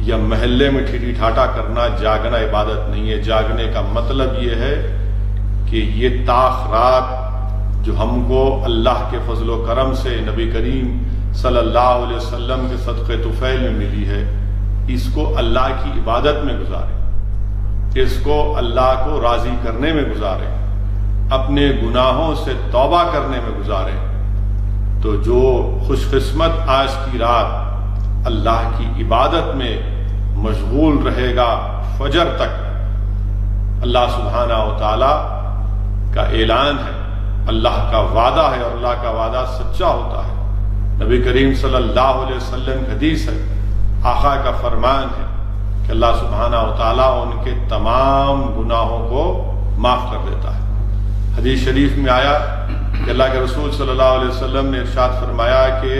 یا محلے میں ٹھیٹھی ٹھاٹا کرنا جاگنا عبادت نہیں ہے۔ جاگنے کا مطلب یہ ہے کہ یہ تاخرات جو ہم کو اللہ کے فضل و کرم سے نبی کریم صلی اللہ علیہ وسلم کے صدقے طفیل میں ملی ہے، اس کو اللہ کی عبادت میں گزاریں، اس کو اللہ کو راضی کرنے میں گزاریں، اپنے گناہوں سے توبہ کرنے میں گزاریں۔ تو جو خوش قسمت آج کی رات اللہ کی عبادت میں مشغول رہے گا فجر تک، اللہ سبحانہ و تعالی کا اعلان ہے، اللہ کا وعدہ ہے، اور اللہ کا وعدہ سچا ہوتا ہے۔ نبی کریم صلی اللہ علیہ وسلم کی حدیث ہے، آقا کا فرمان ہے کہ اللہ سبحانہ و تعالیٰ ان کے تمام گناہوں کو معاف کر دیتا ہے۔ حدیث شریف میں آیا کہ اللہ کے رسول صلی اللہ علیہ وسلم نے ارشاد فرمایا کہ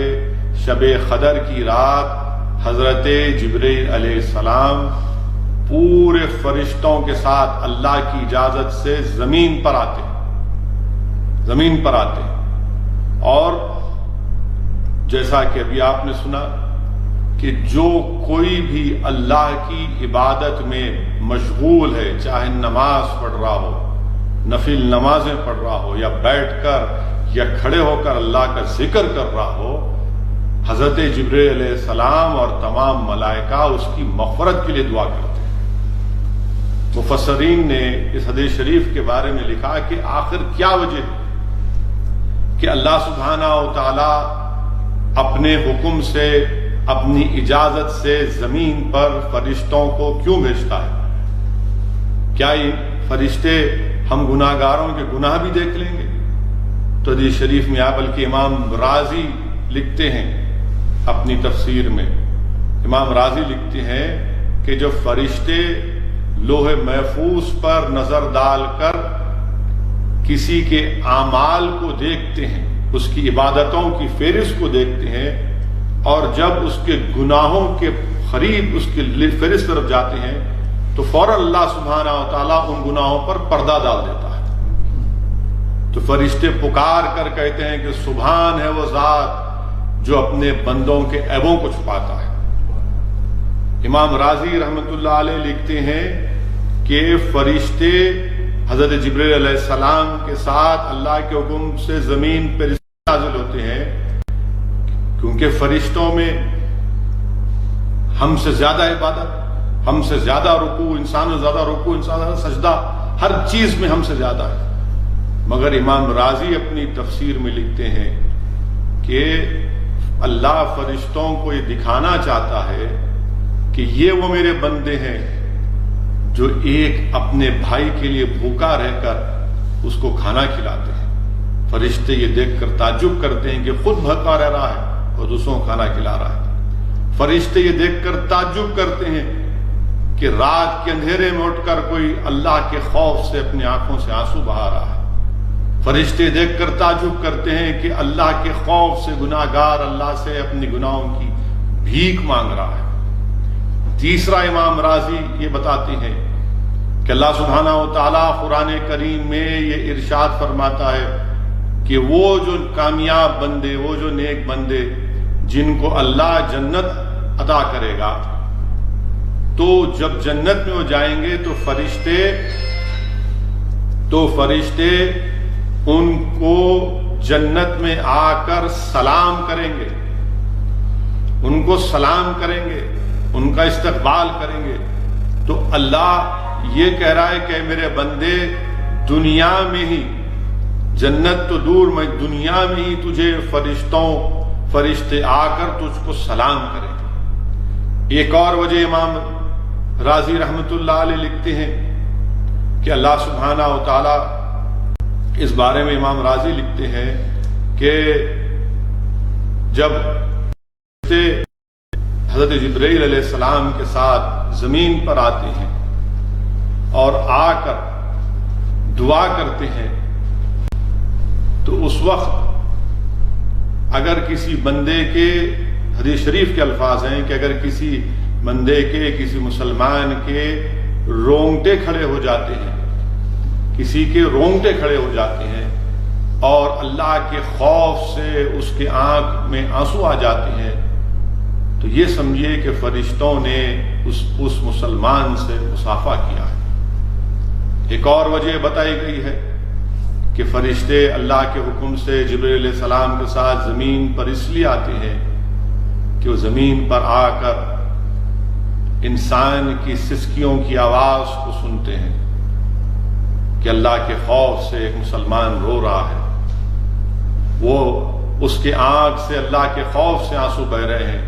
شب قدر کی رات حضرت جبرائیل علیہ السلام پورے فرشتوں کے ساتھ اللہ کی اجازت سے زمین پر آتے اور جیسا کہ ابھی آپ نے سنا کہ جو کوئی بھی اللہ کی عبادت میں مشغول ہے، چاہے نماز پڑھ رہا ہو، نفل نمازیں پڑھ رہا ہو، یا بیٹھ کر یا کھڑے ہو کر اللہ کا ذکر کر رہا ہو، حضرت جبرائیل علیہ السلام اور تمام ملائکہ اس کی مغفرت کے لیے دعا کرتے ہیں۔ مفسرین نے اس حدیث شریف کے بارے میں لکھا کہ آخر کیا وجہ ہے کہ اللہ سبحانہ و تعالی اپنے حکم سے، اپنی اجازت سے زمین پر فرشتوں کو کیوں بھیجتا ہے؟ کیا یہ فرشتے ہم گناہ گاروں کے گناہ بھی دیکھ لیں گے؟ تو حدیث شریف میں بلکہ امام رازی لکھتے ہیں اپنی تفسیر میں، امام رازی لکھتے ہیں کہ جو فرشتے لوح محفوظ پر نظر ڈال کر کسی کے اعمال کو دیکھتے ہیں، اس کی عبادتوں کی فہرست کو دیکھتے ہیں، اور جب اس کے گناہوں کے قریب اس کی فہرست طرف جاتے ہیں تو فوراً اللہ سبحانہ و تعالیٰ ان گناہوں پر پردہ ڈال دیتا ہے۔ تو فرشتے پکار کر کہتے ہیں کہ سبحان ہے وہ ذات جو اپنے بندوں کے عیبوں کو چھپاتا ہے۔ امام رازی رحمۃ اللہ علیہ لکھتے ہیں کہ فرشتے حضرت جبرائیل علیہ السلام کے ساتھ اللہ کے حکم سے زمین پر نازل ہوتے ہیں، کیونکہ فرشتوں میں ہم سے زیادہ عبادت، ہم سے زیادہ رکوع، انسان سے زیادہ رکوع، انسان سے زیادہ سجدہ، ہر چیز میں ہم سے زیادہ ہے۔ مگر امام رازی اپنی تفسیر میں لکھتے ہیں کہ اللہ فرشتوں کو یہ دکھانا چاہتا ہے کہ یہ وہ میرے بندے ہیں جو ایک اپنے بھائی کے لیے بھوکا رہ کر اس کو کھانا کھلاتے ہیں۔ فرشتے یہ دیکھ کر تعجب کرتے ہیں کہ خود بھوکا رہ رہا ہے اور دوسروں کو کھانا کھلا رہا ہے۔ فرشتے یہ دیکھ کر تعجب کرتے ہیں کہ رات کے اندھیرے میں اٹھ کر کوئی اللہ کے خوف سے اپنی آنکھوں سے آنسو بہا رہا ہے۔ فرشتے دیکھ کر تعجب کرتے ہیں کہ اللہ کے خوف سے گناہ گار اللہ سے اپنی گناہوں کی بھیک مانگ رہا ہے۔ تیسرا امام رازی یہ بتاتے ہیں کہ اللہ سبحانہ و تعالیٰ قرآن کریم میں یہ ارشاد فرماتا ہے کہ وہ جو کامیاب بندے، وہ جو نیک بندے جن کو اللہ جنت عطا کرے گا، تو جب جنت میں وہ جائیں گے تو فرشتے ان کو جنت میں آ کر سلام کریں گے، ان کو سلام کریں گے، ان کا استقبال کریں گے۔ تو اللہ یہ کہہ رہا ہے کہ میرے بندے، دنیا میں ہی، جنت تو دور، میں دنیا میں ہی تجھے فرشتے آ کر تجھ کو سلام کریں گے۔ ایک اور وجہ امام رازی رحمۃ اللہ علیہ لکھتے ہیں کہ اللہ سبحانہ و تعالی اس بارے میں امام رازی لکھتے ہیں کہ جب حضرت جبرائیل علیہ السلام کے ساتھ زمین پر آتے ہیں اور آ کر دعا کرتے ہیں، تو اس وقت اگر کسی بندے کے، حدیث شریف کے الفاظ ہیں کہ اگر کسی بندے کے، کسی مسلمان کے رونگٹے کھڑے ہو جاتے ہیں، کسی کے رونگٹے کھڑے ہو جاتے ہیں اور اللہ کے خوف سے اس کے آنکھ میں آنسو آ جاتے ہیں، تو تو یہ سمجھیے کہ فرشتوں نے اس مسلمان سے مصافحہ کیا ہے۔ ایک اور وجہ بتائی گئی ہے کہ فرشتے اللہ کے حکم سے جبرائیل علیہ السلام کے ساتھ زمین پر اس لیے آتے ہیں کہ وہ زمین پر آ کر انسان کی سسکیوں کی آواز کو سنتے ہیں کہ اللہ کے خوف سے ایک مسلمان رو رہا ہے، وہ اس کے آنکھ سے اللہ کے خوف سے آنسو بہ رہے ہیں،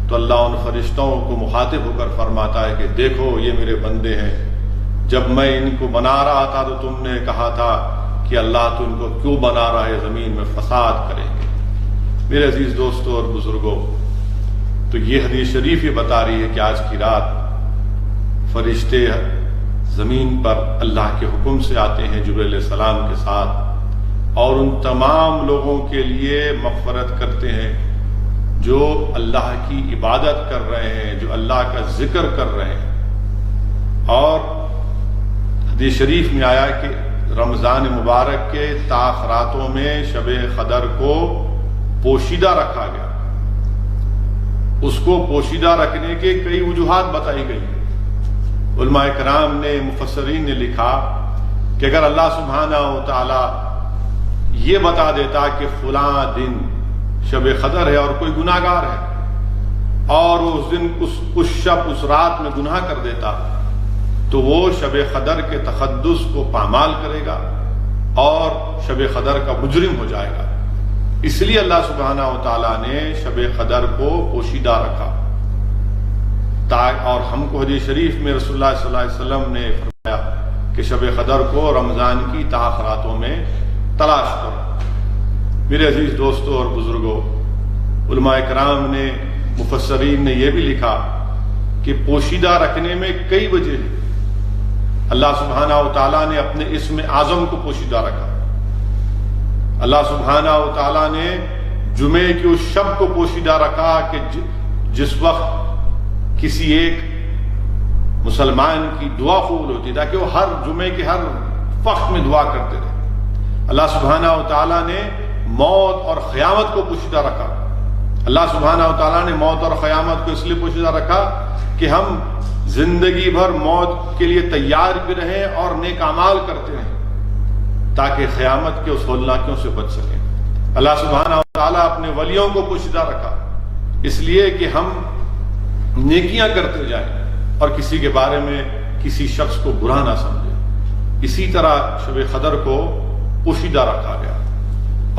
تو اللہ ان فرشتوں کو مخاطب ہو کر فرماتا ہے کہ دیکھو یہ میرے بندے ہیں، جب میں ان کو بنا رہا تھا تو تم نے کہا تھا کہ اللہ تو ان کو کیوں بنا رہا ہے، زمین میں فساد کریں گے۔ میرے عزیز دوستوں اور بزرگوں، تو یہ حدیث شریف یہ بتا رہی ہے کہ آج کی رات فرشتے زمین پر اللہ کے حکم سے آتے ہیں جبرائیل علیہ السلام کے ساتھ، اور ان تمام لوگوں کے لیے مغفرت کرتے ہیں جو اللہ کی عبادت کر رہے ہیں، جو اللہ کا ذکر کر رہے ہیں۔ اور حدیث شریف میں آیا کہ رمضان مبارک کے تاخراتوں میں شب قدر کو پوشیدہ رکھا گیا۔ اس کو پوشیدہ رکھنے کے کئی وجوہات بتائی گئی۔ علماء کرام نے، مفسرین نے لکھا کہ اگر اللہ سبحانہ و تعالی یہ بتا دیتا کہ فلاں دن شب قدر ہے اور کوئی گناہ گار ہے اور اس دن اس رات میں گناہ کر دیتا تو وہ شب قدر کے تقدس کو پامال کرے گا اور شب قدر کا مجرم ہو جائے گا۔ اس لیے اللہ سبحانہ و تعالیٰ نے شب قدر کو پوشیدہ رکھا، اور ہم کو حدیث شریف میں رسول اللہ صلی اللہ علیہ وسلم نے فرمایا کہ شب قدر کو رمضان کی تاخراتوں میں تلاش کرو۔ میرے عزیز دوستوں اور بزرگوں، علماء کرام نے، مفسرین نے یہ بھی لکھا کہ پوشیدہ رکھنے میں کئی وجہ ہیں۔ اللہ سبحانہ و تعالیٰ نے اپنے اسم اعظم کو پوشیدہ رکھا، اللہ سبحانہ و تعالیٰ نے جمعے کی اس شب کو پوشیدہ رکھا کہ جس وقت کسی ایک مسلمان کی دعا قبول ہوتی تاکہ وہ ہر جمعے کے ہر وقت میں دعا کرتے رہے۔ اللہ سبحانہ و تعالیٰ نے موت اور قیامت کو پوشیدہ رکھا۔ اللہ سبحانہ و تعالیٰ نے موت اور قیامت کو اس لیے پوشیدہ رکھا کہ ہم زندگی بھر موت کے لیے تیار بھی رہیں اور نیک اعمال کرتے رہیں تاکہ قیامت کے اس ہولناکیوں سے بچ سکیں۔ اللہ سبحانہ و تعالیٰ اپنے ولیوں کو پوشیدہ رکھا اس لیے کہ ہم نیکیاں کرتے جائیں اور کسی کے بارے میں کسی شخص کو برا نہ سمجھے۔ اسی طرح شب قدر کو پوشیدہ رکھا گیا۔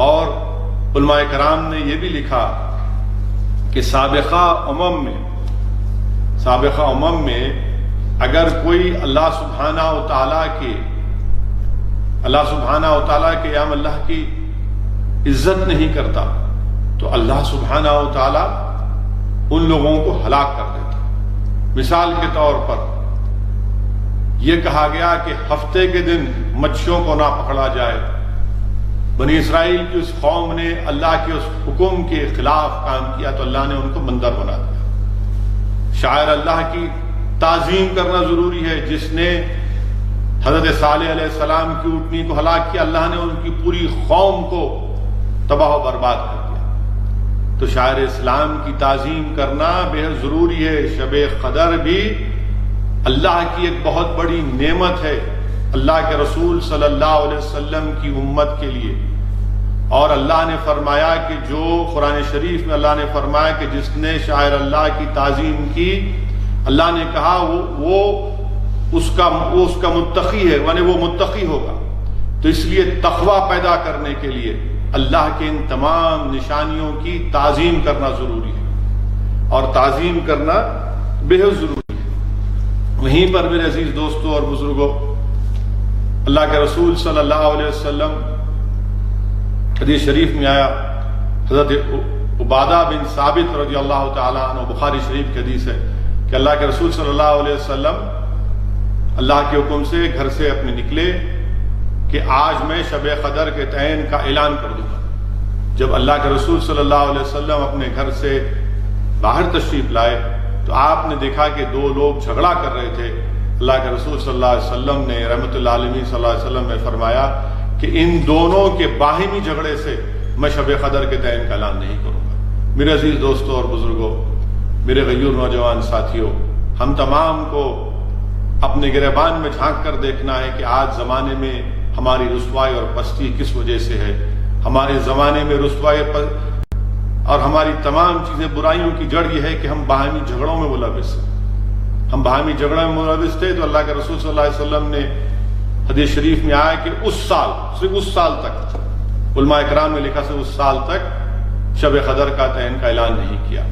اور علماء کرام نے یہ بھی لکھا کہ سابقہ امم میں اگر کوئی اللہ سبحانہ و تعالیٰ کے یا اللہ کی عزت نہیں کرتا تو اللہ سبحانہ و تعالیٰ ان لوگوں کو ہلاک کر دیتا۔ مثال کے طور پر یہ کہا گیا کہ ہفتے کے دن مچھیوں کو نہ پکڑا جائے۔ بنی اسرائیل کی اس قوم نے اللہ کے اس حکم کے خلاف کام کیا تو اللہ نے ان کو بندر بنا دیا۔ شاعر اللہ کی تعظیم کرنا ضروری ہے۔ جس نے حضرت صالح علیہ السلام کی اونٹنی کو ہلاک کیا، اللہ نے ان کی پوری قوم کو تباہ و برباد کر دیا۔ تو شاعر اسلام کی تعظیم کرنا بے حد ضروری ہے۔ شب قدر بھی اللہ کی ایک بہت بڑی نعمت ہے اللہ کے رسول صلی اللہ علیہ وسلم کی امت کے لیے۔ اور اللہ نے فرمایا کہ جو قرآن شریف میں اللہ نے فرمایا کہ جس نے شاعر اللہ کی تعظیم کی، اللہ نے کہا وہ اس کا متقی ہے، یعنی وہ متقی ہوگا۔ تو اس لیے تقوی پیدا کرنے کے لیے اللہ کے ان تمام نشانیوں کی تعظیم کرنا ضروری ہے اور تعظیم کرنا بے حد ضروری ہے۔ وہیں پر میرے عزیز دوستوں اور بزرگوں، اللہ کے رسول صلی اللہ علیہ وسلم حدیث شریف میں آیا، حضرت عبادہ بن ثابت رضی اللہ تعالیٰ عنہ، بخاری شریف کی حدیث ہے کہ اللہ کے رسول صلی اللہ علیہ وسلم اللہ کے حکم سے گھر سے اپنے نکلے کہ آج میں شب قدر کے تعین کا اعلان کر دوں گا۔ جب اللہ کے رسول صلی اللہ علیہ وسلم اپنے گھر سے باہر تشریف لائے تو آپ نے دیکھا کہ دو لوگ جھگڑا کر رہے تھے۔ اللہ کے رسول صلی اللہ علیہ وسلم نے رحمۃ اللہ علیہ صلی اللہ علیہ وسلم نے فرمایا کہ ان دونوں کے باہمی جھگڑے سے میں شب قدر کے تعین کا اعلان نہیں کروں گا۔ میرے عزیز دوستوں اور بزرگوں، میرے غیور نوجوان ساتھیوں، ہم تمام کو اپنے گریبان میں جھانک کر دیکھنا ہے کہ آج زمانے میں ہماری رسوائی اور پستی کس وجہ سے ہے۔ ہمارے زمانے میں رسوائی اور ہماری تمام چیزیں برائیوں کی جڑ یہ ہے کہ ہم باہمی جھگڑوں میں ملوث ہیں۔ ہم باہمی جھگڑوں میں ملوث تھے تو اللہ کے رسول صلی اللہ علیہ وسلم نے حدیث شریف میں آیا کہ صرف اس سال تک، علماء اکرام نے لکھا صرف اس سال تک شب قدر کا تعین کا اعلان نہیں کیا۔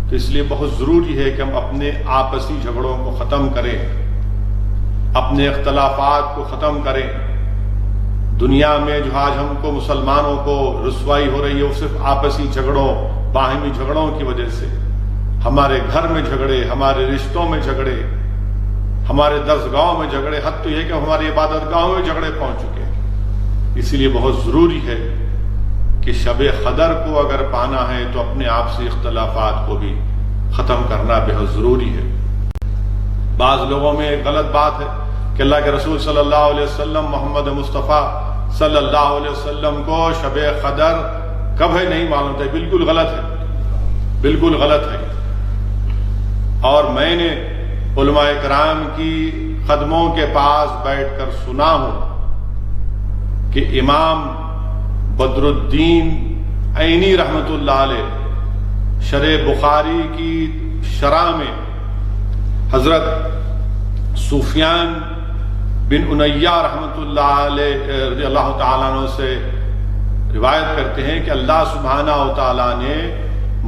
تو اس لیے بہت ضروری ہے کہ ہم اپنے آپسی جھگڑوں کو ختم کریں، اپنے اختلافات کو ختم کریں۔ دنیا میں جو آج ہم کو مسلمانوں کو رسوائی ہو رہی ہے وہ صرف آپسی جھگڑوں، باہمی جھگڑوں کی وجہ سے۔ ہمارے گھر میں جھگڑے، ہمارے رشتوں میں جھگڑے، ہمارے درسگاہوں میں جھگڑے، حد تو یہ کہ ہماری عبادت گاہوں میں جھگڑے پہنچ چکے ہیں۔ اسی لیے بہت ضروری ہے کہ شب قدر کو اگر پانا ہے تو اپنے آپسی اختلافات کو بھی ختم کرنا بہت ضروری ہے۔ بعض لوگوں میں ایک غلط بات ہے کہ اللہ کے رسول صلی اللہ علیہ وسلم، محمد مصطفیٰ صلی اللہ علیہ وسلم کو شب قدر کب ہے نہیں معلوم تھا۔ بالکل غلط ہے، بالکل غلط ہے۔ اور میں نے علماء کرام کی قدموں کے پاس بیٹھ کر سنا ہوں کہ امام بدر الدین عینی رحمت اللہ علیہ شرح بخاری کی شرح میں حضرت سفیان بن امیہ رحمت اللہ علیہ رضی اللہ تعالیٰ عنہ سے روایت کرتے ہیں کہ اللہ سبحانہ و تعالیٰ نے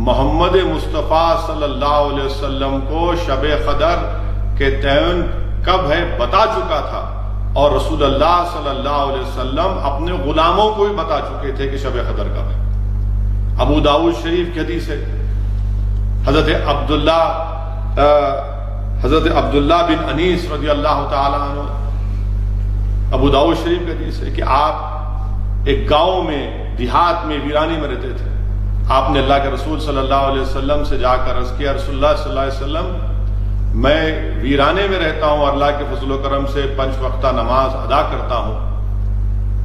محمد مصطفیٰ صلی اللہ علیہ وسلم کو شب قدر کے تعین کب ہے بتا چکا تھا، اور رسول اللہ صلی اللہ علیہ وسلم اپنے غلاموں کو بھی بتا چکے تھے کہ شب قدر کب ہے۔ ابو داؤد شریف کی حدیث ہے، حضرت عبداللہ بن انیس رضی اللہ تعالیٰ عنہ، ابو داؤد شریف کی حدیث ہے کہ آپ ایک گاؤں میں، دیہات میں، ویرانی میں رہتے تھے۔ آپ نے اللہ کے رسول صلی اللہ علیہ وسلم سے جا کر عرض کیا، رسول اللہ صلی اللہ علیہ وسلم میں ویرانے میں رہتا ہوں، اللہ کے فضل و کرم سے 5 وقتہ نماز ادا کرتا ہوں،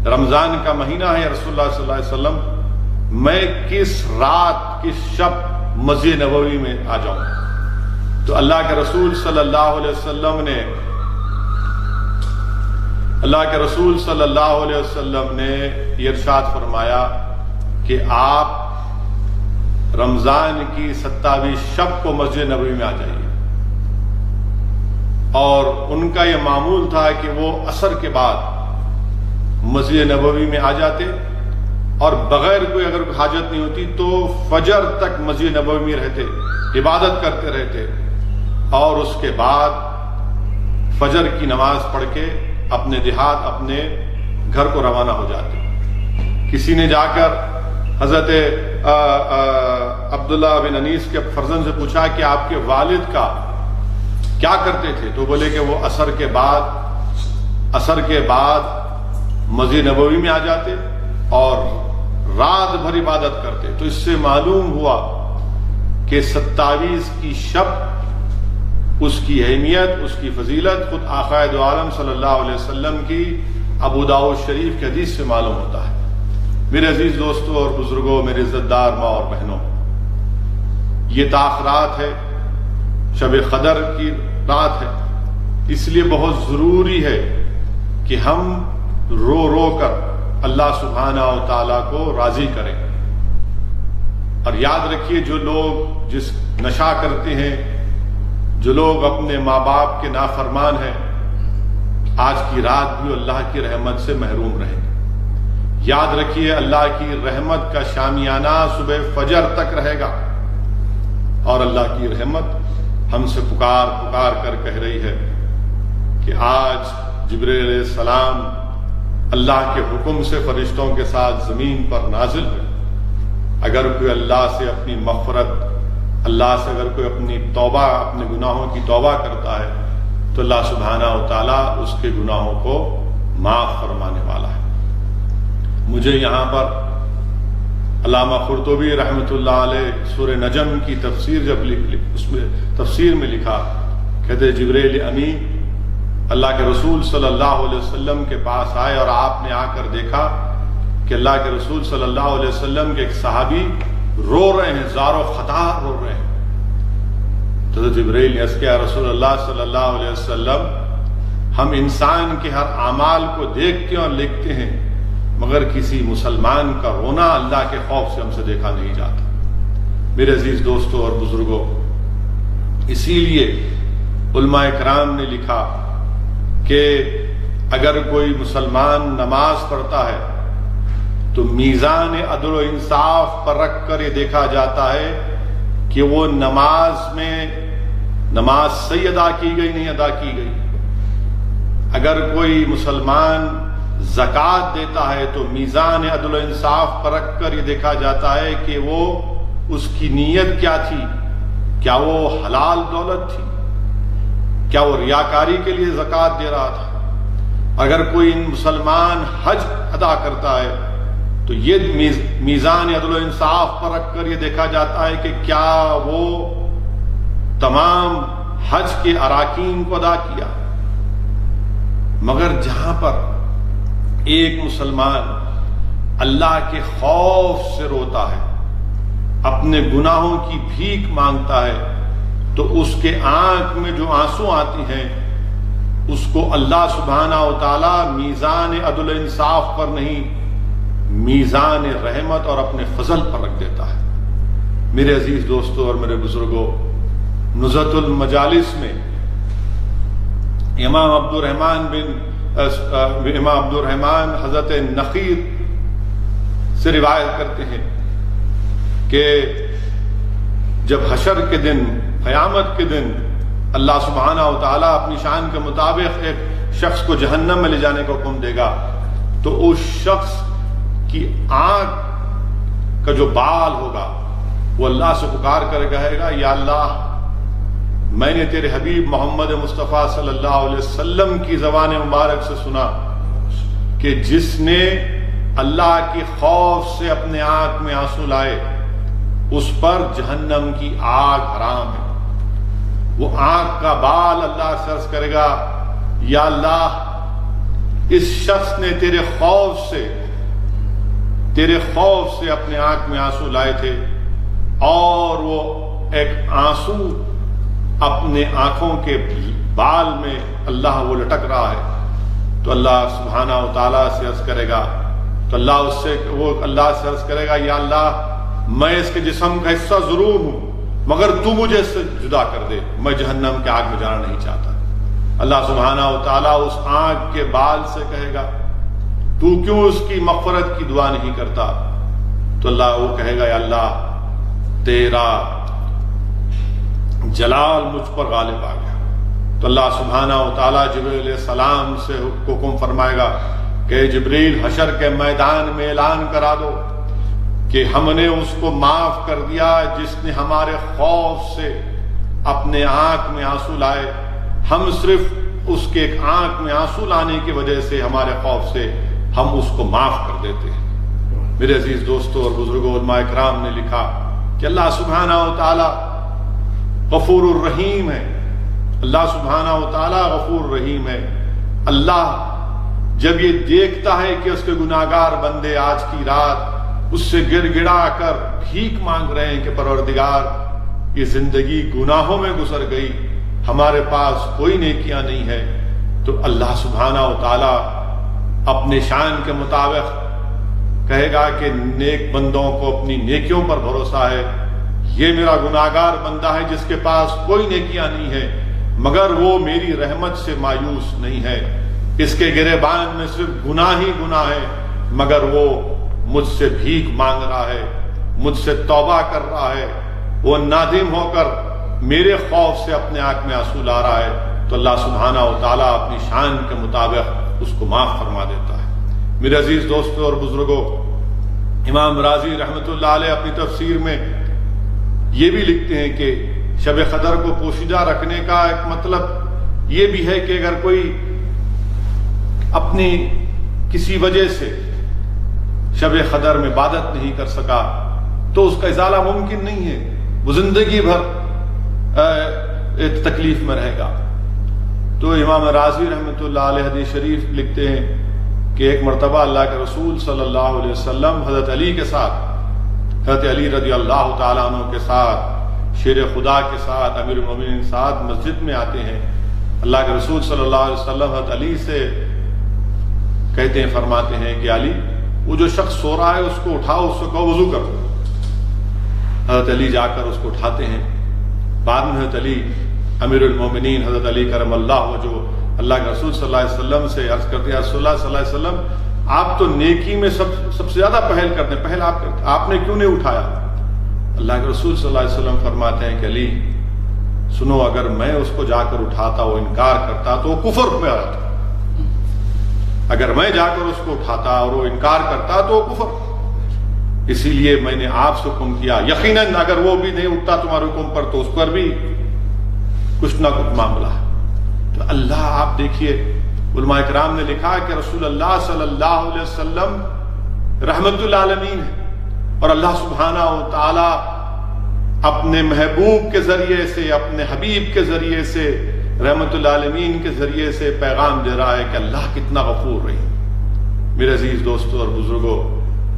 رمضان کا مہینہ ہے، رسول اللہ صلی اللہ علیہ وسلم میں کس رات، کس شب مسجد نبوی میں آ جاؤں؟ تو اللہ کے رسول صلی اللہ علیہ وسلم نے یہ ارشاد فرمایا کہ آپ رمضان کی 27 شب کو مسجد نبوی میں آ جائیے۔ اور ان کا یہ معمول تھا کہ وہ عصر کے بعد مسجد نبوی میں آ جاتے، اور بغیر کوئی اگر حاجت نہیں ہوتی تو فجر تک مسجد نبوی میں رہتے، عبادت کرتے رہتے، اور اس کے بعد فجر کی نماز پڑھ کے اپنے دیہات، اپنے گھر کو روانہ ہو جاتے۔ کسی نے جا کر حضرت عبداللہ بن انیس کے فرزند سے پوچھا کہ آپ کے والد کا کیا کرتے تھے؟ تو بولے کہ وہ عصر کے بعد مسجد نبوی میں آ جاتے اور رات بھر عبادت کرتے۔ تو اس سے معلوم ہوا کہ 27 کی شب، اس کی اہمیت، اس کی فضیلت خود آقا دو عالم صلی اللہ علیہ وسلم کی ابو داؤد شریف کی حدیث سے معلوم ہوتا ہے۔ میرے عزیز دوستوں اور بزرگوں، میرے عزت دار ماں اور بہنوں، یہ تاخرات ہے، شب قدر کی رات ہے، اس لیے بہت ضروری ہے کہ ہم رو رو کر اللہ سبحانہ و تعالیٰ کو راضی کریں۔ اور یاد رکھیے، جو لوگ جس نشہ کرتے ہیں، جو لوگ اپنے ماں باپ کے نافرمان ہیں، آج کی رات بھی اللہ کی رحمت سے محروم رہیں۔ یاد رکھیے، اللہ کی رحمت کا شامیانہ صبح فجر تک رہے گا، اور اللہ کی رحمت ہم سے پکار پکار کر کہہ رہی ہے کہ آج جبریل علیہ السلام اللہ کے حکم سے فرشتوں کے ساتھ زمین پر نازل ہوئے۔ اگر کوئی اللہ سے اپنی مغفرت، اللہ سے اگر کوئی اپنی توبہ، اپنے گناہوں کی توبہ کرتا ہے تو اللہ سبحانہ و تعالیٰ اس کے گناہوں کو معاف فرمانے والا ہے۔ مجھے یہاں پر علامہ قرطبی رحمۃ اللہ علیہ سورہ نجم کی تفسیر جب اس میں تفسیر میں لکھا، کہتے جبریل امین اللہ کے رسول صلی اللہ علیہ وسلم کے پاس آئے، اور آپ نے آ کر دیکھا کہ اللہ کے رسول صلی اللہ علیہ وسلم کے ایک صحابی رو رہے ہیں، زار و خطار رو رہے ہیں۔ تو جبریل نے عرض کیا رسول اللہ صلی اللہ علیہ وسلم ہم انسان کے ہر اعمال کو دیکھتے اور لکھتے ہیں مگر کسی مسلمان کا رونا اللہ کے خوف سے ہم سے دیکھا نہیں جاتا۔ میرے عزیز دوستوں اور بزرگوں، اسی لیے علماء کرام نے لکھا کہ اگر کوئی مسلمان نماز پڑھتا ہے تو میزان عدل و انصاف پر رکھ کر یہ دیکھا جاتا ہے کہ وہ نماز صحیح ادا کی گئی نہیں ادا کی گئی۔ اگر کوئی مسلمان زکوٰۃ دیتا ہے تو میزان عدل و انصاف پر رکھ کر یہ دیکھا جاتا ہے کہ وہ اس کی نیت کیا تھی، کیا وہ حلال دولت تھی، کیا وہ ریاکاری کے لیے زکوٰۃ دے رہا تھا۔ اگر کوئی مسلمان حج ادا کرتا ہے تو یہ میزان عدل و انصاف پر رکھ کر یہ دیکھا جاتا ہے کہ کیا وہ تمام حج کے اراکین کو ادا کیا۔ مگر جہاں پر ایک مسلمان اللہ کے خوف سے روتا ہے، اپنے گناہوں کی بھیک مانگتا ہے، تو اس کے آنکھ میں جو آنسو آتی ہیں اس کو اللہ سبحانہ و تعالی میزان عدل و انصاف پر نہیں، میزان رحمت اور اپنے فضل پر رکھ دیتا ہے۔ میرے عزیز دوستوں اور میرے بزرگوں، نزہۃ المجالس میں امام عبد الرحمن حضرت نخیر سے روایت کرتے ہیں کہ جب حشر کے دن، قیامت کے دن اللہ سبحانہ و تعالیٰ اپنی شان کے مطابق ایک شخص کو جہنم میں لے جانے کا حکم دے گا تو اس شخص کی آنکھ کا جو بال ہوگا وہ اللہ سے پکار کر کہے گا، یا اللہ میں نے تیرے حبیب محمد مصطفیٰ صلی اللہ علیہ وسلم کی زبان مبارک سے سنا کہ جس نے اللہ کے خوف سے اپنے آنکھ میں آنسو لائے اس پر جہنم کی آگ حرام ہے۔ وہ آنکھ کا بال اللہ سے عرض کرے گا، یا اللہ اس شخص نے تیرے خوف سے اپنے آنکھ میں آنسو لائے تھے اور وہ ایک آنسو اپنے آنکھوں کے بال میں اللہ وہ لٹک رہا ہے، تو اللہ سبحانہ و تعالیٰ سے عرض کرے گا، تو اللہ سے عرض کرے گا، یا اللہ میں اس کے جسم کا حصہ ضرور ہوں مگر تو مجھے اس سے جدا کر دے، میں جہنم کے آگ میں جانا نہیں چاہتا۔ اللہ سبحانہ و تعالیٰ اس آنکھ کے بال سے کہے گا، تو کیوں اس کی مغفرت کی دعا نہیں کرتا؟ تو اللہ وہ کہے گا، یا اللہ تیرا جلال مجھ پر غالب آ گیا۔ تو اللہ سبحانہ و تعالیٰ جبریل علیہ السلام سے حکم فرمائے گا کہ جبریل حشر کے میدان میں اعلان کرا دو کہ ہم نے اس کو معاف کر دیا جس نے ہمارے خوف سے اپنے آنکھ میں آنسو لائے۔ ہم صرف اس کے ایک آنکھ میں آنسو لانے کی وجہ سے، ہمارے خوف سے ہم اس کو معاف کر دیتے ہیں۔ میرے عزیز دوستوں اور بزرگوں، علماء کرام نے لکھا کہ اللہ سبحانہ و تعالی غفور الرحیم ہے۔ اللہ سبحانہ و تعالی غفور الرحیم ہے۔ اللہ جب یہ دیکھتا ہے کہ اس کے گناہگار بندے آج کی رات اس سے گڑ گڑا کر بھیک مانگ رہے ہیں کہ پروردگار یہ زندگی گناہوں میں گزر گئی، ہمارے پاس کوئی نیکیاں نہیں ہے، تو اللہ سبحانہ و تعالی اپنے شان کے مطابق کہے گا کہ نیک بندوں کو اپنی نیکیوں پر بھروسہ ہے، یہ میرا گناہگار بندہ ہے جس کے پاس کوئی نیکیاں نہیں ہے مگر وہ میری رحمت سے مایوس نہیں ہے، اس کے گریبان میں صرف گناہ ہی گناہ ہے مگر وہ مجھ سے بھیک مانگ رہا ہے، مجھ سے توبہ کر رہا ہے، وہ نادم ہو کر میرے خوف سے اپنے آنکھ میں آنسو لا رہا ہے، تو اللہ سبحانہ و تعالیٰ اپنی شان کے مطابق اس کو معاف فرما دیتا ہے۔ میرے عزیز دوستوں اور بزرگوں، امام راضی رحمۃ اللہ علیہ اپنی تفسیر میں یہ بھی لکھتے ہیں کہ شب قدر کو پوشیدہ رکھنے کا ایک مطلب یہ بھی ہے کہ اگر کوئی اپنی کسی وجہ سے شب قدر میں عبادت نہیں کر سکا تو اس کا ازالہ ممکن نہیں ہے، وہ زندگی بھر تکلیف میں رہے گا۔ تو امام راضی رحمۃ اللہ علیہ حدیث شریف لکھتے ہیں کہ ایک مرتبہ اللہ کے رسول صلی اللہ علیہ وسلم حضرت علی کے ساتھ، حضرت علی رضی اللہ تعالیٰ عنہ کے ساتھ شیر خدا کے ساتھ امیر المومنین ساتھ مسجد میں آتے ہیں، اللہ کے رسول صلی اللہ علیہ وسلم حضرت علی سے کہتے ہیں، فرماتے ہیں کہ علی وہ جو شخص سو رہا ہے اس کو اٹھاؤ، اس کو کہو وضو کر۔ حضرت علی جا کر اس کو اٹھاتے ہیں۔ بعد میں حضرت علی امیر المومنین حضرت علی کرم اللہ وجہ اللہ کے رسول صلی اللہ علیہ وسلم سے عرض کرتے ہیں، رسول اللہ صلی اللہ علیہ وسلم آپ تو نیکی میں سب سے زیادہ پہل کرتے ہیں، پہل آپ کرتے، آپ نے کیوں نہیں اٹھایا؟ اللہ کے رسول صلی اللہ علیہ وسلم فرماتے ہیں کہ علی سنو، اگر میں اس کو جا کر اٹھاتا، وہ انکار کرتا تو وہ کفر میں آتا، اگر میں جا کر اس کو اٹھاتا اور وہ انکار کرتا تو وہ کفر، اسی لیے میں نے آپ سے حکم کیا، یقیناً اگر وہ بھی نہیں اٹھتا تمہارے حکم پر تو اس پر بھی کچھ نہ کچھ معاملہ ہے۔ تو اللہ، آپ دیکھیے علماء کرام نے لکھا کہ رسول اللہ صلی اللہ علیہ وسلم رحمت للعالمین ہے، اور اللہ سبحانہ و تعالی اپنے محبوب کے ذریعے سے، اپنے حبیب کے ذریعے سے، رحمت للعالمین کے ذریعے سے پیغام دے رہا ہے کہ اللہ کتنا غفور رحیم۔ میرے عزیز دوستو اور بزرگوں،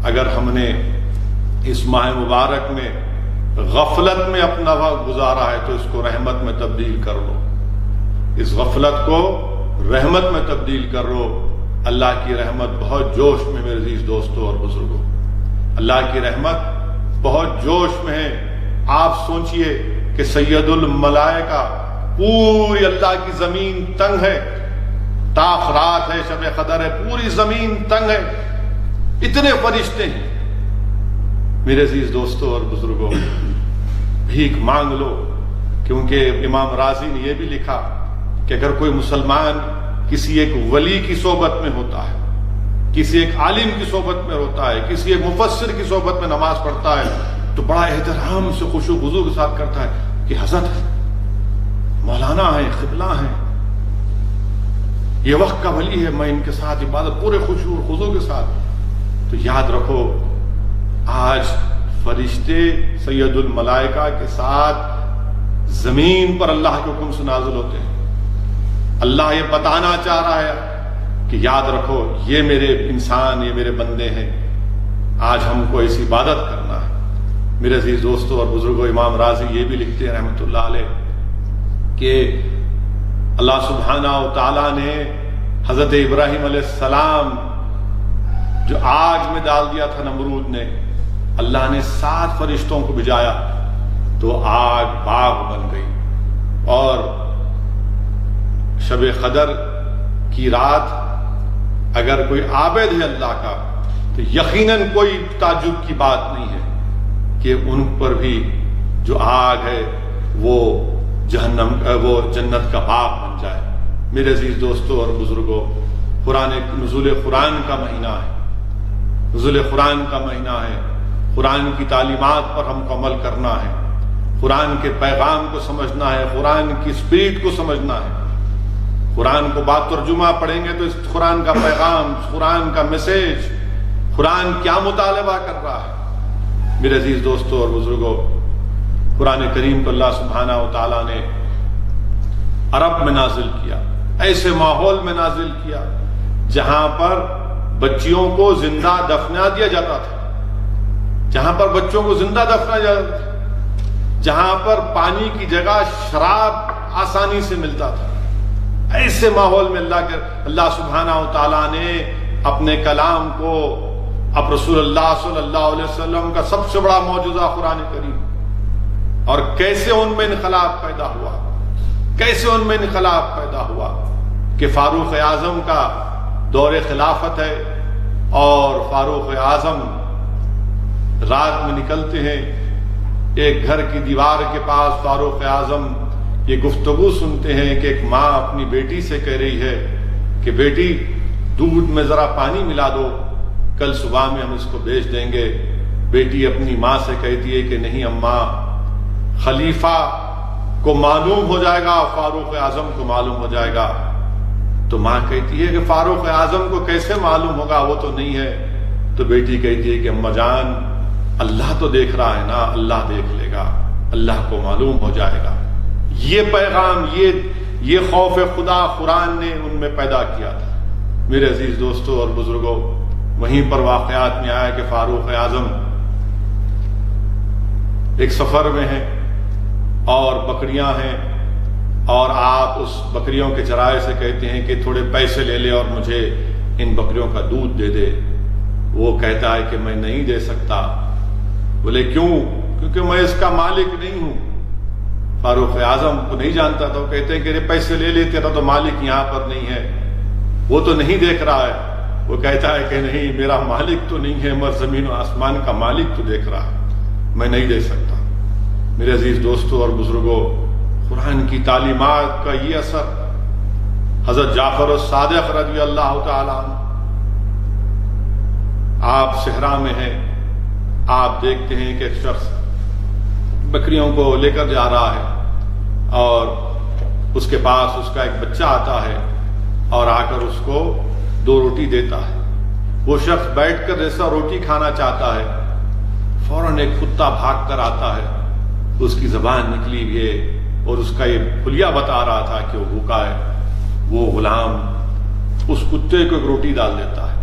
اگر ہم نے اس ماہ مبارک میں غفلت میں اپنا وقت گزارا ہے تو اس کو رحمت میں تبدیل کر لو، اس غفلت کو رحمت میں تبدیل کر لو۔ اللہ کی رحمت بہت جوش میں، میرے عزیز دوستو اور بزرگوں، اللہ کی رحمت بہت جوش میں ہے۔ آپ سوچئے کہ سید الملائکہ، پوری اللہ کی زمین تنگ ہے، طاق رات ہے، شب قدر ہے، پوری زمین تنگ ہے، اتنے فرشتے ہیں۔ میرے عزیز دوستو اور بزرگوں، بھیک مانگ لو، کیونکہ امام رازی نے یہ بھی لکھا کہ اگر کوئی مسلمان کسی ایک ولی کی صحبت میں ہوتا ہے، کسی ایک عالم کی صحبت میں ہوتا ہے، کسی ایک مفسر کی صحبت میں نماز پڑھتا ہے تو بڑا احترام سے خشوع و خضوع کے ساتھ کرتا ہے کہ حضرت ہے، مولانا ہے، قبلہ ہیں، یہ وقت کا ولی ہے، میں ان کے ساتھ عبادت پورے خشوع و خضوع کے ساتھ۔ تو یاد رکھو، آج فرشتے سید الملائکہ کے ساتھ زمین پر اللہ کے حکم سے نازل ہوتے ہیں۔ اللہ یہ بتانا چاہ رہا ہے کہ یاد رکھو، یہ میرے انسان، یہ میرے بندے ہیں، آج ہم کو ایسی عبادت کرنا ہے۔ میرے عزیز دوستو اور بزرگوں، امام راضی یہ بھی لکھتے ہیں رحمۃ اللہ علیہ کہ اللہ سبحانہ و تعالیٰ نے حضرت ابراہیم علیہ السلام جو آگ میں ڈال دیا تھا نمرود نے، اللہ نے 7 فرشتوں کو بھیجایا تو آگ باغ بن گئی، اور شب قدر کی رات اگر کوئی عابد ہے اللہ کا تو یقیناً کوئی تعجب کی بات نہیں ہے کہ ان پر بھی جو آگ ہے وہ جنت کا باغ بن جائے۔ میرے عزیز دوستو اور بزرگوں، نزول قرآن کا مہینہ ہے، نزول قرآن کا مہینہ ہے، قرآن کی تعلیمات پر ہم کو عمل کرنا ہے، قرآن کے پیغام کو سمجھنا ہے، قرآن کی اسپرٹ کو سمجھنا ہے۔ قرآن کو بات ترجمہ پڑھیں گے تو اس قرآن کا پیغام، قرآن کا میسج، قرآن کیا مطالبہ کر رہا ہے۔ میرے عزیز دوستو اور بزرگوں، قرآن کریم کو اللہ سبحانہ و تعالیٰ نے عرب میں نازل کیا، ایسے ماحول میں نازل کیا جہاں پر بچیوں کو زندہ دفنا دیا جاتا تھا، جہاں پر بچوں کو زندہ دفنا جاتا تھا، جہاں پر پانی کی جگہ شراب آسانی سے ملتا تھا۔ ایسے ماحول میں اللہ سبحانہ و تعالیٰ نے اپنے کلام کو، اب رسول اللہ صلی اللہ علیہ وسلم کا سب سے بڑا معجزہ قرآن کریم، اور کیسے ان میں انقلاب پیدا ہوا، کیسے ان میں انقلاب پیدا ہوا کہ فاروق اعظم کا دور خلافت ہے، اور فاروق اعظم رات میں نکلتے ہیں، ایک گھر کی دیوار کے پاس فاروق اعظم یہ گفتگو سنتے ہیں کہ ایک ماں اپنی بیٹی سے کہہ رہی ہے کہ بیٹی دودھ میں ذرا پانی ملا دو، کل صبح میں ہم اس کو بیچ دیں گے۔ بیٹی اپنی ماں سے کہتی ہے کہ نہیں اماں، خلیفہ کو معلوم ہو جائے گا، فاروق اعظم کو معلوم ہو جائے گا۔ تو ماں کہتی ہے کہ فاروق اعظم کو کیسے معلوم ہوگا، وہ تو نہیں ہے۔ تو بیٹی کہتی ہے کہ اماں جان، اللہ تو دیکھ رہا ہے نا، اللہ دیکھ لے گا، اللہ کو معلوم ہو جائے گا۔ یہ پیغام، یہ خوف خدا قرآن نے ان میں پیدا کیا تھا۔ میرے عزیز دوستوں اور بزرگوں، وہیں پر واقعات میں آیا کہ فاروق اعظم ایک سفر میں ہیں، اور بکریاں ہیں اور آپ اس بکریوں کے چرائے سے کہتے ہیں کہ تھوڑے پیسے لے لے اور مجھے ان بکریوں کا دودھ دے دے، وہ کہتا ہے کہ میں نہیں دے سکتا۔ بولے کیوں؟ کیونکہ میں اس کا مالک نہیں ہوں۔ فاروق اعظم کو نہیں جانتا تھا، وہ کہتے ہیں کہ پیسے لے لے، تیرا تو مالک یہاں پر نہیں ہے، وہ تو نہیں دیکھ رہا ہے۔ وہ کہتا ہے کہ نہیں، میرا مالک تو نہیں ہے، مگر زمین و آسمان کا مالک تو دیکھ رہا ہے، میں نہیں دے سکتا۔ میرے عزیز دوستوں اور بزرگوں، قرآن کی تعلیمات کا یہ اثر حضرت جعفر الصادق رضی اللہ تعالیٰ عنہ، آپ صحرا میں ہیں، آپ دیکھتے ہیں کہ ایک شخص بکریوں کو لے کر جا رہا ہے اور اس کے پاس اس کا ایک بچہ آتا ہے اور آ کر اس کو 2 روٹی دیتا ہے۔ وہ شخص بیٹھ کر جیسا روٹی کھانا چاہتا ہے، فوراً ایک کتا بھاگ کر آتا ہے، اس کی زبان نکلی ہوئی ہے اور اس کا یہ حلیہ بتا رہا تھا کہ وہ بھوکا ہے۔ وہ غلام اس کتے کو ایک روٹی ڈال دیتا ہے،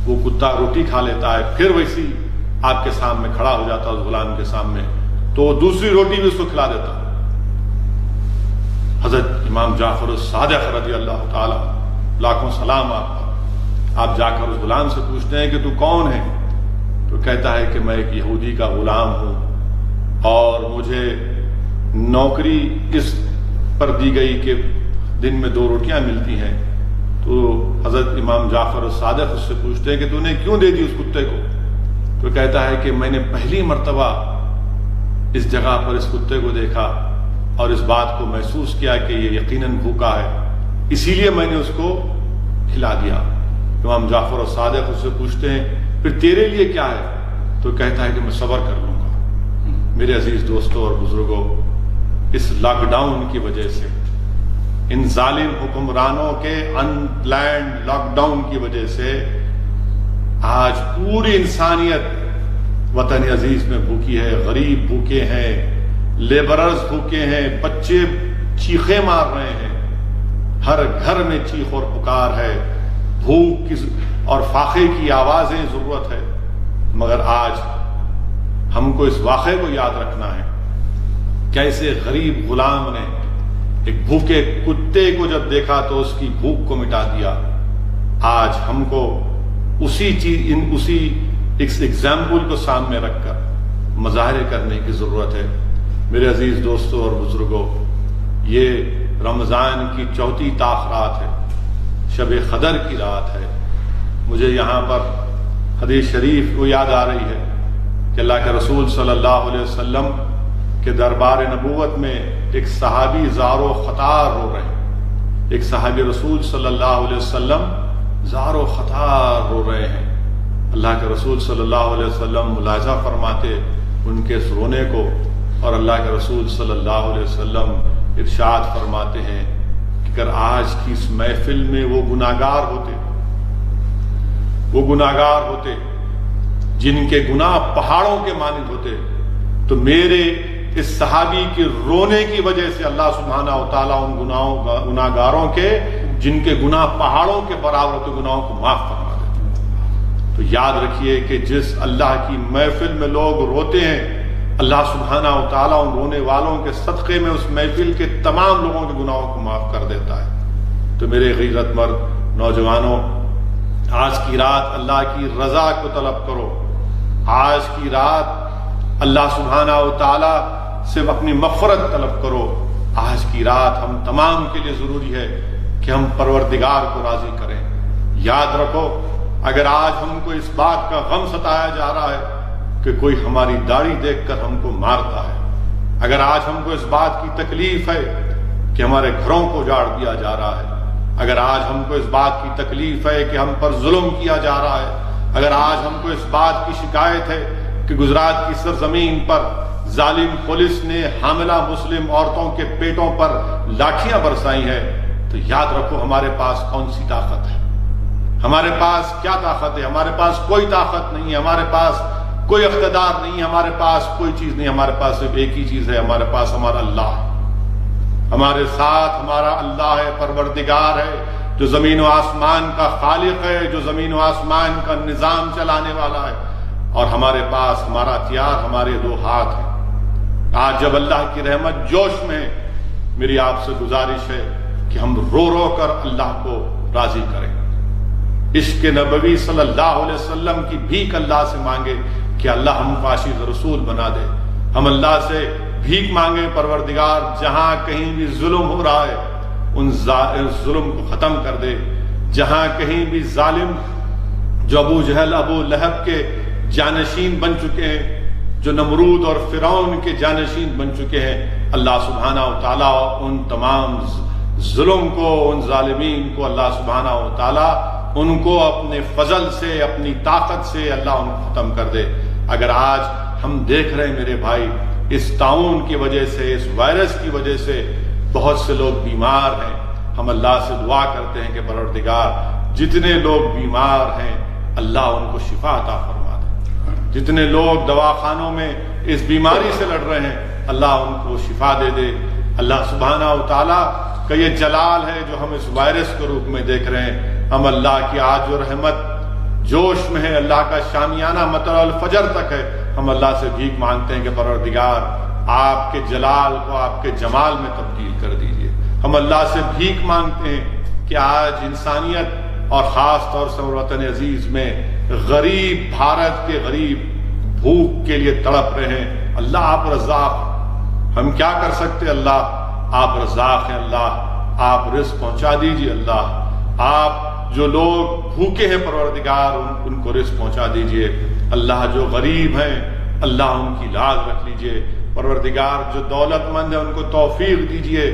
وہ کتا روٹی کھا لیتا ہے، پھر ویسی آپ کے سامنے کھڑا ہو جاتا ہے اس غلام کے سامنے، تو وہ دوسری روٹی بھی اس کو کھلا دیتا ہے۔ حضرت امام جعفر الصادق رضی اللہ تعالیٰ، لاکھوں سلام آپ پر، آپ جا کر اس غلام سے پوچھتے ہیں کہ تو کون ہے؟ تو کہتا ہے کہ میں ایک یہودی کا غلام ہوں اور مجھے نوکری اس پر دی گئی کہ دن میں 2 روٹیاں ملتی ہیں۔ تو حضرت امام جعفر الصادق اس سے پوچھتے ہیں کہ تو نے کیوں دے دی اس کتے کو؟ تو کہتا ہے کہ میں نے پہلی مرتبہ اس جگہ پر اس کتے کو دیکھا اور اس بات کو محسوس کیا کہ یہ یقیناً بھوکا ہے، اسی لیے میں نے اس کو کھلا دیا۔ امام جعفر الصادق اس سے پوچھتے ہیں پھر تیرے لیے کیا ہے؟ تو کہتا ہے کہ میں صبر کر لوں گا۔ میرے عزیز دوستوں اور بزرگوں، اس لاک ڈاؤن کی وجہ سے، ان ظالم حکمرانوں کے ان پلانڈ لاک ڈاؤن کی وجہ سے آج پوری انسانیت وطن عزیز میں بھوکی ہے، غریب بھوکے ہیں، لیبررز بھوکے ہیں، بچے چیخیں مار رہے ہیں، ہر گھر میں چیخ اور پکار ہے، بھوک اور فاقے کی آوازیں ضرورت ہے۔ مگر آج ہم کو اس واقعے کو یاد رکھنا ہے، کیسے غریب غلام نے ایک بھوکے کتے کو جب دیکھا تو اس کی بھوک کو مٹا دیا۔ آج ہم کو اسی اس ایگزامپل کو سامنے رکھ کر مظاہرے کرنے کی ضرورت ہے۔ میرے عزیز دوستوں اور بزرگوں، یہ رمضان کی 4 تاخرات ہے، شب قدر کی رات ہے۔ مجھے یہاں پر حدیث شریف کو یاد آ رہی ہے کہ اللہ کے رسول صلی اللہ علیہ وسلم کہ دربار نبوت میں ایک صحابی زار و خطار رو رہے ہیں، ایک صحابی رسول صلی اللہ علیہ وسلم زار و خطار رو رہے ہیں۔ اللہ کے رسول صلی اللہ علیہ وسلم ملاحظہ فرماتے ان کے اس رونے کو، اور اللہ کے رسول صلی اللہ علیہ وسلم ارشاد فرماتے ہیں کہ اگر آج کی اس محفل میں وہ گناہگار ہوتے جن کے گناہ پہاڑوں کے مانند ہوتے، تو میرے اس صحابی کے رونے کی وجہ سے اللہ سبحانہ و تعالیٰ ان گناہگاروں کے جن کے گناہ پہاڑوں کے برابر ہوتے گناہوں کو معاف فرما دیتے۔ تو یاد رکھیے کہ جس اللہ کی محفل میں لوگ روتے ہیں، اللہ سبحانہ و تعالیٰ ان رونے والوں کے صدقے میں اس محفل کے تمام لوگوں کے گناہوں کو معاف کر دیتا ہے۔ تو میرے غیرت مند نوجوانوں، آج کی رات اللہ کی رضا کو طلب کرو، آج کی رات اللہ سبحانہ و تعالیٰ سے اپنی مغفرت طلب کرو۔ آج کی رات ہم تمام کے لیے ضروری ہے کہ ہم پروردگار کو راضی کریں۔ یاد رکھو، اگر آج ہم کو اس بات کا غم ستایا جا رہا ہے کہ کوئی ہماری داڑھی دیکھ کر ہم کو مارتا ہے، اگر آج ہم کو اس بات کی تکلیف ہے کہ ہمارے گھروں کو اجاڑ دیا جا رہا ہے، اگر آج ہم کو اس بات کی تکلیف ہے کہ ہم پر ظلم کیا جا رہا ہے، اگر آج ہم کو اس بات کی شکایت ہے کہ گجرات کی سرزمین پر ظالم پولیس نے حاملہ مسلم عورتوں کے پیٹوں پر لاٹھیاں برسائی ہیں، تو یاد رکھو ہمارے پاس کون سی طاقت ہے، ہمارے پاس کیا طاقت ہے؟ ہمارے پاس کوئی طاقت نہیں ہے، ہمارے پاس کوئی اقتدار نہیں ہے، ہمارے پاس کوئی چیز نہیں، ہمارے پاس صرف ایک ہی چیز ہے، ہمارے پاس ہمارا اللہ ہے، ہمارے ساتھ ہمارا اللہ ہے، پروردگار ہے، جو زمین و آسمان کا خالق ہے، جو زمین و آسمان کا نظام چلانے والا ہے، اور ہمارے پاس ہمارا ہتھیار ہمارے 2 ہاتھ ہیں۔ آج جب اللہ کی رحمت جوش میں ہے، میری آپ سے گزارش ہے کہ ہم رو رو کر اللہ کو راضی کریں، عشق نبوی صلی اللہ علیہ وسلم کی بھیک اللہ سے مانگے کہ اللہ ہم کو عاشق رسول بنا دے۔ ہم اللہ سے بھیک مانگے پروردگار جہاں کہیں بھی ظلم ہو رہا ہے ان ظلم کو ختم کر دے، جہاں کہیں بھی ظالم جو ابو جہل ابو لہب کے جانشین بن چکے ہیں، جو نمرود اور فرعون کے جانشین بن چکے ہیں، اللہ سبحانہ و تعالیٰ ان تمام ظلم کو، ان ظالمین کو اللہ سبحانہ و تعالیٰ ان کو اپنے فضل سے، اپنی طاقت سے اللہ ان کو ختم کر دے۔ اگر آج ہم دیکھ رہے ہیں میرے بھائی، اس طاعون کی وجہ سے، اس وائرس کی وجہ سے بہت سے لوگ بیمار ہیں، ہم اللہ سے دعا کرتے ہیں کہ پروردگار جتنے لوگ بیمار ہیں اللہ ان کو شفا عطا فرما دے، جتنے لوگ دواخانوں میں اس بیماری سے لڑ رہے ہیں اللہ ان کو شفا دے دے۔ اللہ سبحانہ و تعالیٰ کا یہ جلال ہے جو ہم اس وائرس کے روپ میں دیکھ رہے ہیں۔ ہم اللہ کی آج و رحمت جوش میں ہے، اللہ کا شامیانہ مطلع الفجر تک ہے، ہم اللہ سے بھیک مانگتے ہیں کہ پروردگار آپ کے جلال کو آپ کے جمال میں تبدیل کر دیجئے۔ ہم اللہ سے بھیک مانگتے ہیں کہ آج انسانیت اور خاص طور سے وطن عزیز میں غریب، بھارت کے غریب بھوک کے لیے تڑپ رہے ہیں، اللہ آپ رزاق، ہم کیا کر سکتے؟ اللہ آپ رزاق ہیں، اللہ آپ رزق پہنچا دیجئے، اللہ آپ جو لوگ بھوکے ہیں پروردگار ان کو رزق پہنچا دیجئے، اللہ جو غریب ہیں اللہ ان کی لاج رکھ لیجئے، پروردگار جو دولت مند ہیں ان کو توفیق دیجئے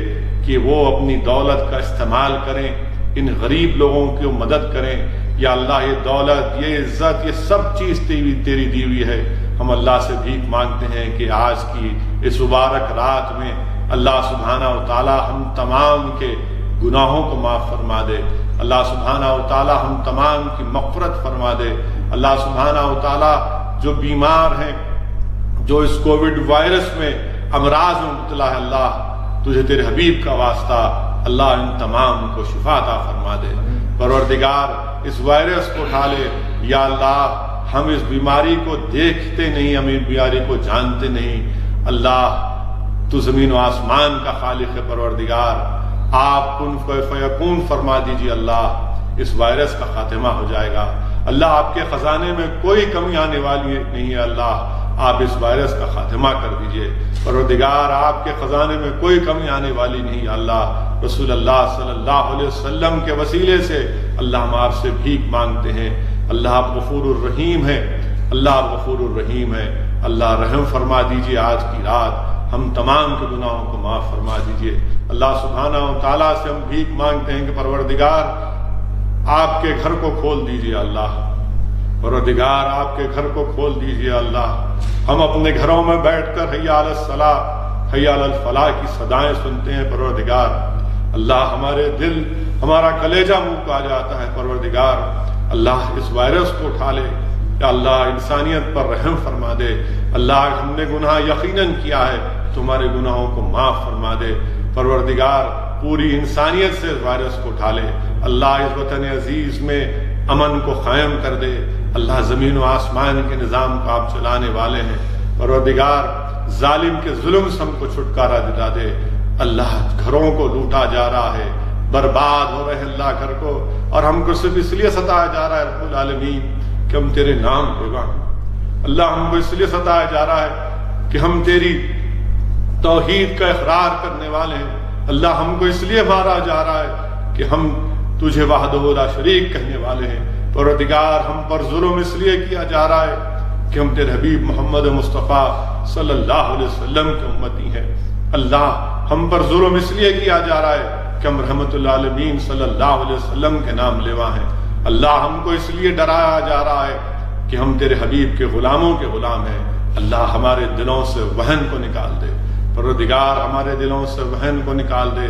کہ وہ اپنی دولت کا استعمال کریں، ان غریب لوگوں کی مدد کریں۔ یا اللہ یہ دولت، یہ عزت، یہ سب چیز تیری دی ہوئی ہے، ہم اللہ سے بھیک مانگتے ہیں کہ آج کی اس مبارک رات میں اللہ سبحانہ و تعالی ہم تمام کے گناہوں کو معاف فرما دے، اللہ سبحانہ و تعالی ہم تمام کی مغفرت فرما دے، اللہ سبحانہ و تعالی جو بیمار ہیں، جو اس کووڈ وائرس میں امراض میں مبتلا ہے، اللہ تجھے تیرے حبیب کا واسطہ اللہ ان تمام کو شفا عطا فرما دے۔ پروردگار اس وائرس کو اٹھا لے، یا اللہ ہم اس بیماری کو دیکھتے نہیں، ہم اس بیماری کو جانتے نہیں، اللہ تو زمین و آسمان کا خالق ہے، پروردگار آپ کن فیکون فرما دیجیے، اللہ اس وائرس کا خاتمہ ہو جائے گا، اللہ آپ کے خزانے میں کوئی کمی آنے والی نہیں ہے، اللہ آپ اس وائرس کا خاتمہ کر دیجئے، پروردگار آپ کے خزانے میں کوئی کمی آنے والی نہیں، اللہ رسول اللہ صلی اللہ علیہ وسلم کے وسیلے سے اللہ ہم آپ سے بھیک مانگتے ہیں، اللہ آپ غفور الرحیم ہیں، اللہ آپ غفور الرحیم ہیں، اللہ رحم فرما دیجئے، آج کی رات ہم تمام کے گناہوں کو معاف فرما دیجئے، اللہ سبحانہ و تعالیٰ سے ہم بھیک مانگتے ہیں کہ پروردگار آپ کے گھر کو کھول دیجئے، اللہ پروردگار آپ کے گھر کو کھول دیجئے، اللہ ہم اپنے گھروں میں بیٹھ کر حی علی الصلاۃ حی علی الفلاح کی صدائیں سنتے ہیں، پروردگار اللہ ہمارے دل، ہمارا کلیجہ منہ کو آ جاتا ہے، پروردگار اللہ اس وائرس کو اٹھا لے، یا اللہ انسانیت پر رحم فرما دے، اللہ ہم نے گناہ یقیناً کیا ہے، تمہارے گناہوں کو معاف فرما دے، پروردگار پوری انسانیت سے اس وائرس کو اٹھا لے، اللہ اس وطن عزیز میں امن کو قائم کر دے، اللہ زمین و آسمان کے نظام کو آپ چلانے والے ہیں، پروردگار ظالم کے ظلم سے ہم کو چھٹکارا دلا دے، اللہ گھروں کو لوٹا جا رہا ہے، برباد ہو رہے ہیں اللہ گھر کو، اور ہم کو صرف اس لیے ستایا جا رہا ہے رب العالمین کہ ہم تیرے نام بیگاں ہیں، اللہ ہم کو اس لیے ستایا جا رہا ہے کہ ہم تیری توحید کا اقرار کرنے والے ہیں، اللہ ہم کو اس لیے مارا جا رہا ہے کہ ہم تجھے وحدہ لا شریک کہنے والے ہیں، پروردگار ہم پر ظلم اس لیے کیا جا رہا ہے کہ ہم تیرے حبیب محمد مصطفیٰ صلی اللہ علیہ وسلم کے امتی ہیں، اللہ ہم پر ظلم اس لیے کیا جا رہا ہے کہ ہم رحمت العالمین صلی اللہ علیہ وسلم کے نام لیوا ہیں، اللہ ہم کو اس لیے ڈرایا جا رہا ہے کہ ہم تیرے حبیب کے غلاموں کے غلام ہیں، اللہ ہمارے دلوں سے وہن کو نکال دے، پروردگار ہمارے دلوں سے وہن کو نکال دے،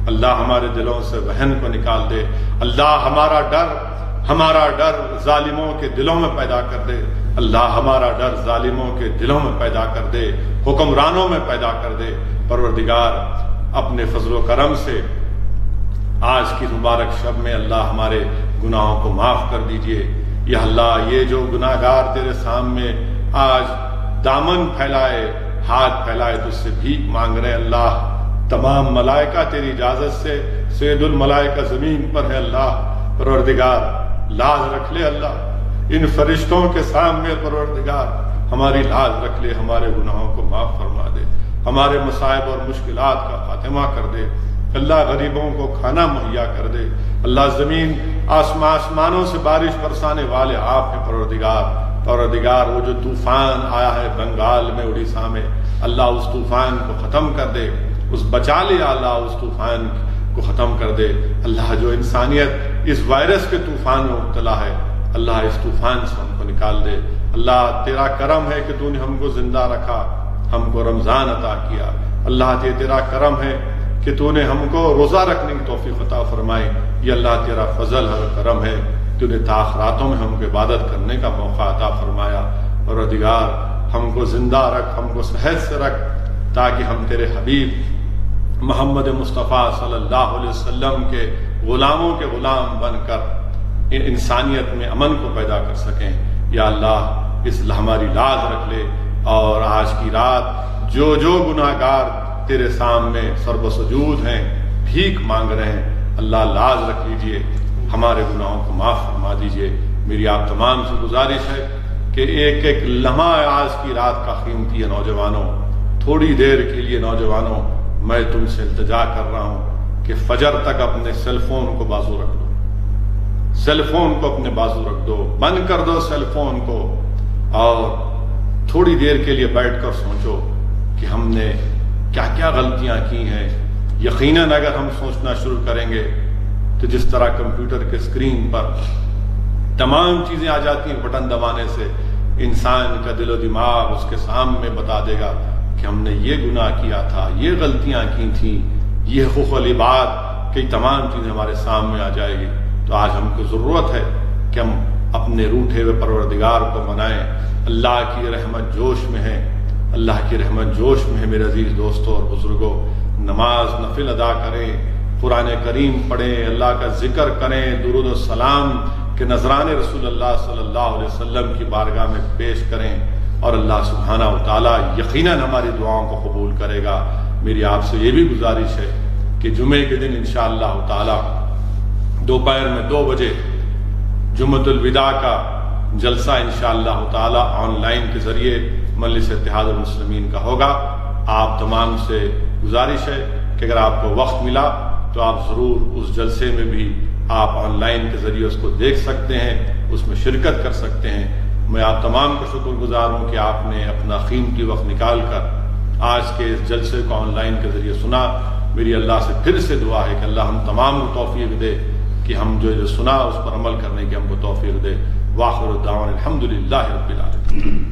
اللہ ہمارے دلوں سے وہن کو نکال دے، اللہ ہمارا ڈر ظالموں کے دلوں میں پیدا کر دے، اللہ ہمارا ڈر ظالموں کے دلوں میں پیدا کر دے، حکمرانوں میں پیدا کر دے، پروردگار اپنے فضل و کرم سے آج کی مبارک شب میں اللہ ہمارے گناہوں کو معاف کر دیجئے، یا اللہ یہ جو گناہگار تیرے سامنے آج دامن پھیلائے، ہاتھ پھیلائے تو اس سے بھیک مانگ رہے ہیں اللہ تمام ملائکہ تیری اجازت سے سید الملائکہ زمین پر ہے اللہ پروردگار لاز رکھ لے اللہ ان فرشتوں کے سامنے پروردگار ہماری لاز رکھ لے ہمارے گناہوں کو معاف فرما دے ہمارے مصائب اور مشکلات کا خاتمہ کر دے اللہ غریبوں کو کھانا مہیا کر دے اللہ زمین آسمانوں سے بارش برسانے والے آپ ہیں پروردگار وہ جو طوفان آیا ہے بنگال میں اڑیسہ میں اللہ اس طوفان کو ختم کر دے اس بچا لے اللہ اس طوفان کو ختم کر دے اللہ جو انسانیت اس وائرس کے طوفان میں مبتلا ہے اللہ اس طوفان سے ہم کو نکال دے اللہ تیرا کرم ہے کہ تو نے ہم کو زندہ رکھا ہم کو رمضان عطا کیا اللہ تیرا کرم ہے کہ تو نے ہم کو روزہ رکھنے کی توفیق عطا فرمائی یہ اللہ تیرا فضل اور کرم ہے تو نے تاخراتوں میں ہم کو عبادت کرنے کا موقع عطا فرمایا پروردگار ہم کو زندہ رکھ ہم کو صحت سے رکھ تاکہ ہم تیرے حبیب محمد مصطفیٰ صلی اللہ علیہ وسلم کے غلاموں کے غلام بن کر انسانیت میں امن کو پیدا کر سکیں یا اللہ اس ہماری لاز رکھ لے اور آج کی رات جو گناہگار تیرے سامنے سرب و سجود ہیں بھیک مانگ رہے ہیں اللہ لاز رکھ لیجئے ہمارے گناہوں کو معاف فرما دیجئے میری آپ تمام سے گزارش ہے کہ ایک ایک لمحہ آج کی رات کا قیمتی ہے نوجوانوں تھوڑی دیر کے لیے نوجوانوں میں تم سے التجا کر رہا ہوں کہ فجر تک اپنے سیل فون کو بازو رکھ دو سیل فون کو اپنے بازو رکھ دو بند کر دو سیل فون کو اور تھوڑی دیر کے لیے بیٹھ کر سوچو کہ ہم نے کیا کیا غلطیاں کی ہیں یقیناً اگر ہم سوچنا شروع کریں گے تو جس طرح کمپیوٹر کے اسکرین پر تمام چیزیں آ جاتی ہیں بٹن دبانے سے انسان کا دل و دماغ اس کے سامنے بتا دے گا کہ ہم نے یہ گناہ کیا تھا یہ غلطیاں کی تھیں یہ حقوق العباد کی تمام چیزیں ہمارے سامنے آ جائے گی تو آج ہم کو ضرورت ہے کہ ہم اپنے روٹھے ہوئے پروردگار کو منائیں اللہ کی رحمت جوش میں ہے اللہ کی رحمت جوش میں ہے میرے عزیز دوستوں اور بزرگوں نماز نفل ادا کریں قرآن کریم پڑھیں اللہ کا ذکر کریں درود و سلام کے نذرانے رسول اللہ صلی اللہ علیہ وسلم کی بارگاہ میں پیش کریں اور اللہ سبحانہ و تعالیٰ یقیناً ہماری دعاؤں کو قبول کرے گا میری آپ سے یہ بھی گزارش ہے کہ جمعے کے دن انشاءاللہ تعالیٰ دوپہر میں 2 بجے جمعۃ الوداع کا جلسہ انشاءاللہ تعالیٰ آن لائن کے ذریعے مجلس اتحاد المسلمین کا ہوگا آپ تمام سے گزارش ہے کہ اگر آپ کو وقت ملا تو آپ ضرور اس جلسے میں بھی آپ آن لائن کے ذریعے اس کو دیکھ سکتے ہیں اس میں شرکت کر سکتے ہیں میں آپ تمام کا شکر گزار ہوں کہ آپ نے اپنا قیمتی وقت نکال کر آج کے اس جلسے کو آن لائن کے ذریعے سنا میری اللہ سے پھر سے دعا ہے کہ اللہ ہم تمام کو توفیق دے کہ ہم جو سنا اس پر عمل کرنے کی ہم کو توفیق دے واخر الدعوانا الحمدللہ رب العالمین